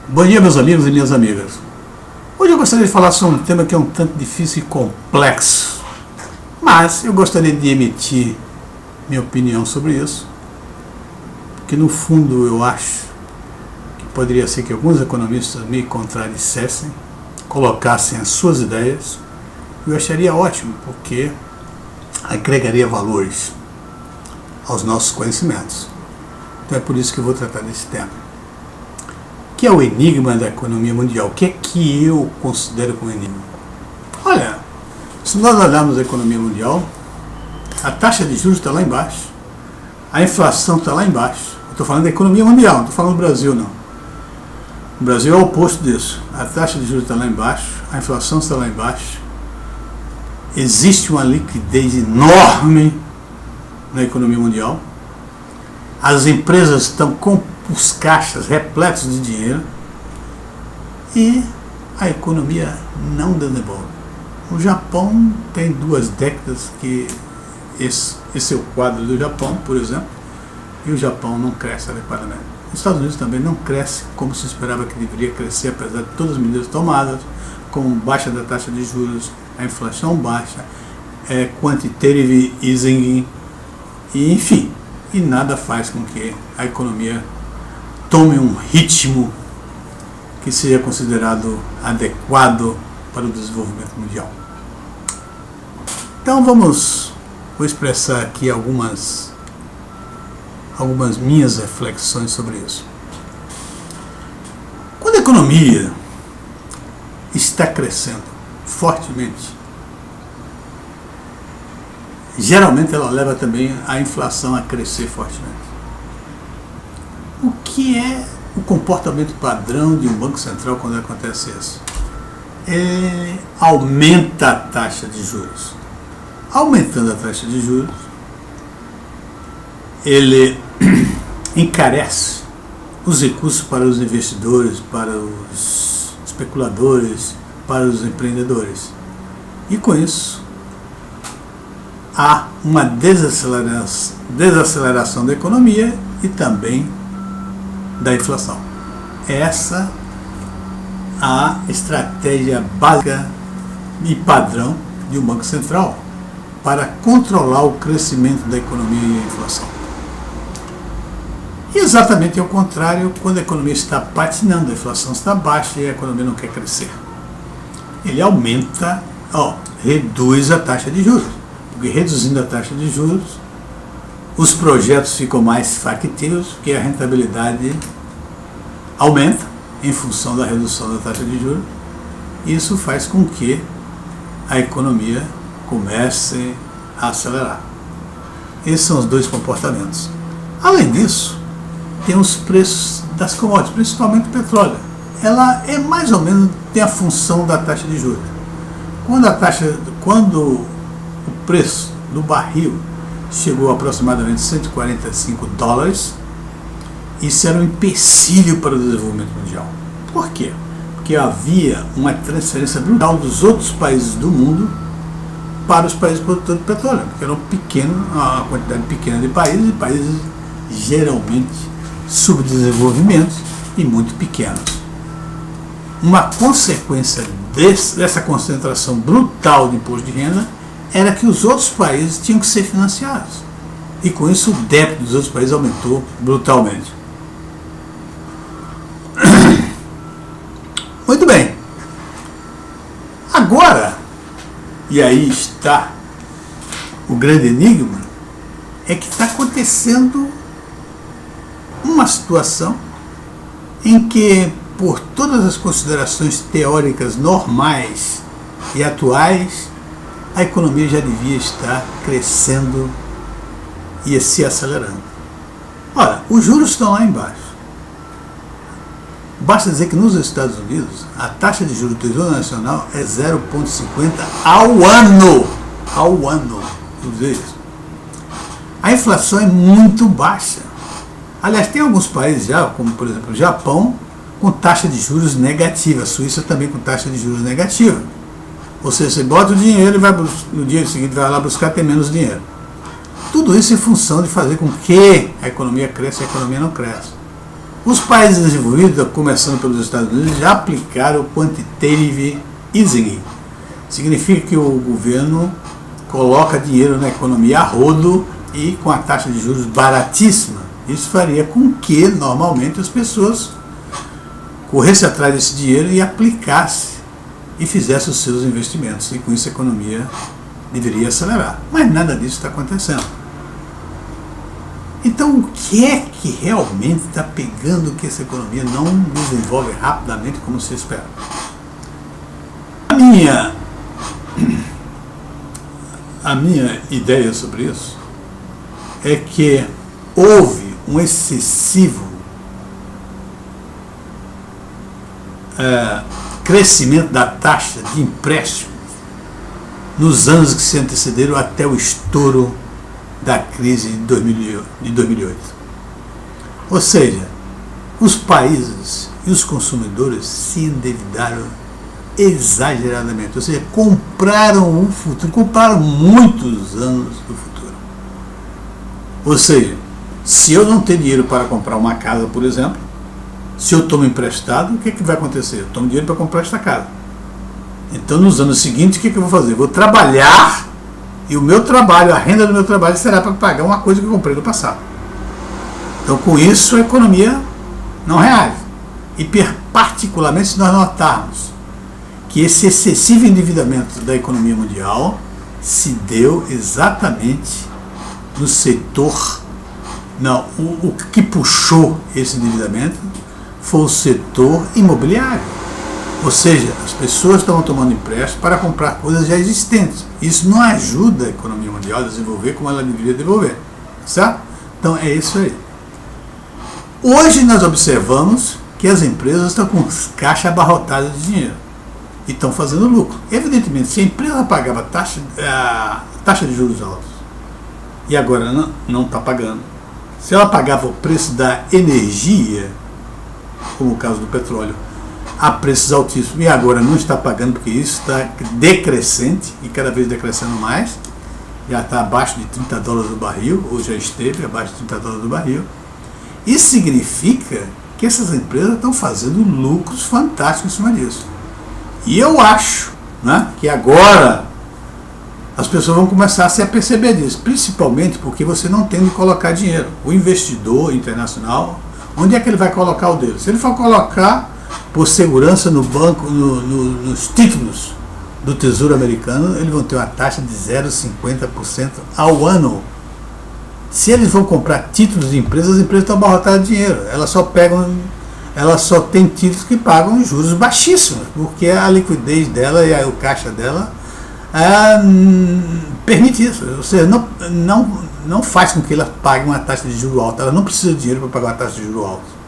Bom dia, meus amigos e minhas amigas. Hoje eu gostaria de falar sobre um tema que é um tanto difícil e complexo, mas eu gostaria de emitir minha opinião sobre isso, porque no fundo eu acho que poderia ser que alguns economistas me contradissessem, colocassem as suas ideias, e eu acharia ótimo, porque agregaria valores aos nossos conhecimentos. Então é por isso que eu vou tratar desse tema, que é o enigma da economia mundial. O que é que eu considero como enigma? Olha, se nós olharmos a economia mundial, a taxa de juros está lá embaixo, a inflação está lá embaixo. Eu estou falando da economia mundial, não estou falando do Brasil, não. O Brasil é o oposto disso. A taxa de juros está lá embaixo, a inflação está lá embaixo, existe uma liquidez enorme na economia mundial, as empresas estão com os caixas repletos de dinheiro e a economia não desenvolve. O Japão tem 2 décadas que esse é o quadro do Japão, por exemplo, e o Japão não cresce adequadamente. Os Estados Unidos também não cresce como se esperava que deveria crescer, apesar de todas as medidas tomadas, como baixa da taxa de juros, a inflação baixa, quantitative easing, e enfim, e nada faz com que a economia tome um ritmo que seja considerado adequado para o desenvolvimento mundial. Então vou expressar aqui algumas minhas reflexões sobre isso. Quando a economia está crescendo fortemente, geralmente ela leva também a inflação a crescer fortemente. O que é o comportamento padrão de um banco central quando acontece isso? Ele aumenta a taxa de juros. Aumentando a taxa de juros, ele encarece os recursos para os investidores, para os especuladores, para os empreendedores. E com isso, há uma desaceleração da economia e também da inflação. Essa é a estratégia básica e padrão de um banco central para controlar o crescimento da economia e a inflação. E exatamente ao contrário, quando a economia está patinando, a inflação está baixa e a economia não quer crescer. Ele aumenta, reduz a taxa de juros, porque reduzindo a taxa de juros, os projetos ficam mais factíveis, porque a rentabilidade aumenta em função da redução da taxa de juros. Isso faz com que a economia comece a acelerar. Esses são os 2 comportamentos. Além disso, tem os preços das commodities, principalmente o petróleo. Ela é mais ou menos, tem a função da taxa de juros. Quando o preço do barril chegou a aproximadamente $145, isso era um empecilho para o desenvolvimento mundial. Por quê? Porque havia uma transferência brutal dos outros países do mundo para os países produtores de petróleo, porque era uma quantidade pequena de países, e países geralmente subdesenvolvimentos e muito pequenos. Uma consequência dessa concentração brutal de imposto de renda era que os outros países tinham que ser financiados. E com isso o débito dos outros países aumentou brutalmente. Muito bem. Agora, e aí está o grande enigma, é que está acontecendo uma situação em que, por todas as considerações teóricas normais e atuais, a economia já devia estar crescendo e se acelerando. Ora, os juros estão lá embaixo. Basta dizer que nos Estados Unidos a taxa de juros do Tesouro Nacional é 0,50 ao ano. Ao ano. A inflação é muito baixa. Aliás, tem alguns países já, como por exemplo o Japão, com taxa de juros negativa. A Suíça também com taxa de juros negativa. Ou seja, você bota o dinheiro e no dia seguinte vai lá buscar, tem menos dinheiro. Tudo isso em função de fazer com que a economia cresça e a economia não cresce. Os países desenvolvidos, começando pelos Estados Unidos, já aplicaram o quantitative easing. Significa que o governo coloca dinheiro na economia a rodo e com a taxa de juros baratíssima. Isso faria com que, normalmente, as pessoas corressem atrás desse dinheiro e aplicassem e fizessem os seus investimentos. E com isso a economia deveria acelerar. Mas nada disso está acontecendo. Então, o que é que realmente está pegando que essa economia não desenvolve rapidamente como se espera? A minha ideia sobre isso é que houve um excessivo crescimento da taxa de empréstimos nos anos que se antecederam até o estouro da crise de 2008. Ou seja, os países e os consumidores se endividaram exageradamente, ou seja, compraram o futuro, compraram muitos anos do futuro. Ou seja, se eu não tenho dinheiro para comprar uma casa, por exemplo, se eu tomo emprestado, o que vai acontecer? Eu tomo dinheiro para comprar esta casa. Então, nos anos seguintes, o que eu vou fazer? Eu vou trabalhar e o meu trabalho, a renda do meu trabalho será para pagar uma coisa que eu comprei no passado. Então, com isso, a economia não reage. E particularmente se nós notarmos que esse excessivo endividamento da economia mundial se deu exatamente no setor. Não, o que puxou esse endividamento foi o setor imobiliário. Ou seja, as pessoas estavam tomando empréstimo para comprar coisas já existentes. Isso não ajuda a economia mundial a desenvolver como ela deveria desenvolver. Certo? Então é isso aí. Hoje nós observamos que as empresas estão com caixa abarrotada de dinheiro e estão fazendo lucro. Evidentemente, se a empresa pagava taxa de juros altos e agora não está pagando, se ela pagava o preço da energia, como o caso do petróleo, a preços altíssimos e agora não está pagando porque isso está decrescente e cada vez decrescendo mais, já está abaixo de $30 o barril, ou já esteve abaixo de $30 o barril. Isso significa que essas empresas estão fazendo lucros fantásticos em cima disso. E eu acho, né, que agora as pessoas vão começar a se aperceber disso, principalmente porque você não tem de colocar dinheiro. O investidor internacional, onde é que ele vai colocar o dele? Se ele for colocar por segurança no banco, nos títulos do Tesouro Americano, eles vão ter uma taxa de 0,50% ao ano. Se eles vão comprar títulos de empresas, as empresas estão abarrotadas de dinheiro. Elas só têm títulos que pagam juros baixíssimos, porque a liquidez dela e o caixa dela permite isso. Ou seja, não faz com que ela pague uma taxa de juros alta. Ela não precisa de dinheiro para pagar uma taxa de juros alta.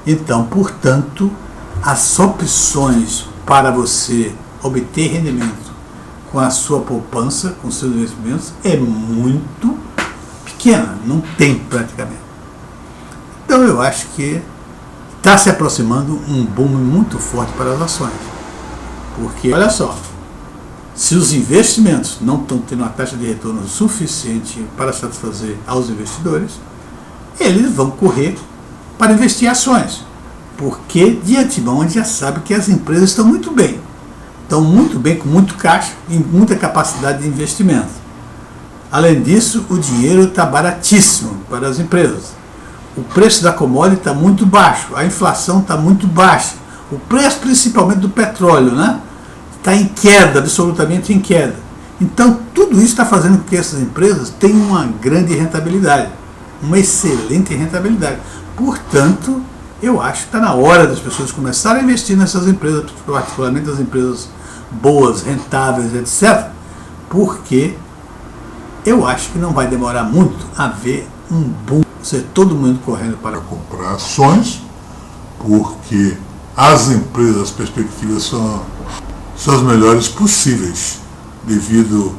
Então, portanto, as opções para você obter rendimento com a sua poupança, com seus investimentos, é muito pequena, não tem praticamente. Então eu acho que está se aproximando um boom muito forte para as ações. Porque, olha só, se os investimentos não estão tendo uma taxa de retorno suficiente para satisfazer aos investidores, eles vão correr para investir em ações, porque de antemão a gente já sabe que as empresas estão muito bem com muito caixa e muita capacidade de investimento. Além disso, o dinheiro está baratíssimo para as empresas. O preço da commodity está muito baixo, a inflação está muito baixa, o preço principalmente do petróleo, né, está em queda, absolutamente em queda. Então tudo isso está fazendo com que essas empresas tenham uma grande rentabilidade, uma excelente rentabilidade. Portanto, eu acho que está na hora das pessoas começarem a investir nessas empresas, particularmente as empresas boas, rentáveis, etc. Porque eu acho que não vai demorar muito a ver um boom, ou seja, todo mundo correndo para comprar ações, porque as empresas, as perspectivas são as melhores possíveis, devido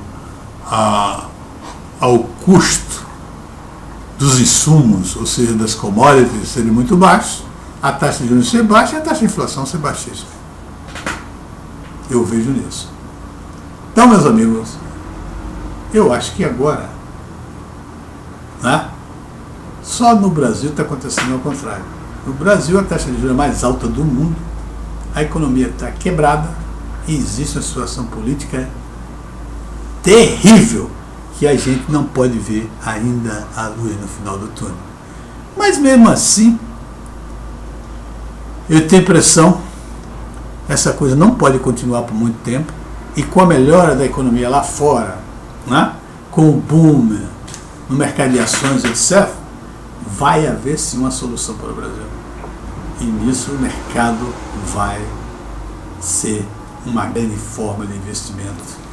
ao custo dos insumos, ou seja, das commodities serem muito baixos, a taxa de juros ser baixa e a taxa de inflação ser baixíssima. Eu vejo nisso. Então, meus amigos, eu acho que agora, né, só no Brasil está acontecendo ao contrário. No Brasil, a taxa de juros é mais alta do mundo, a economia está quebrada e existe uma situação política terrível que a gente não pode ver ainda a luz no final do túnel. Mas mesmo assim, eu tenho a impressão que essa coisa não pode continuar por muito tempo, e com a melhora da economia lá fora, né, com o boom no mercado de ações, etc., vai haver sim uma solução para o Brasil. E nisso o mercado vai ser uma grande forma de investimento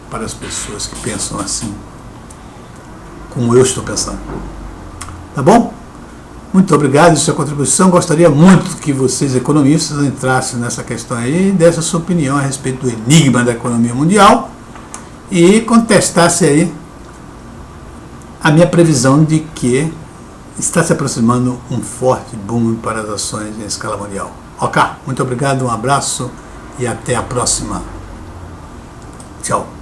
para as pessoas que pensam assim, como eu estou pensando. Tá bom? Muito obrigado pela sua contribuição. Gostaria muito que vocês, economistas, entrassem nessa questão aí e dessem a sua opinião a respeito do enigma da economia mundial e contestassem aí a minha previsão de que está se aproximando um forte boom para as ações em escala mundial. Ok? Muito obrigado, um abraço e até a próxima. Tchau.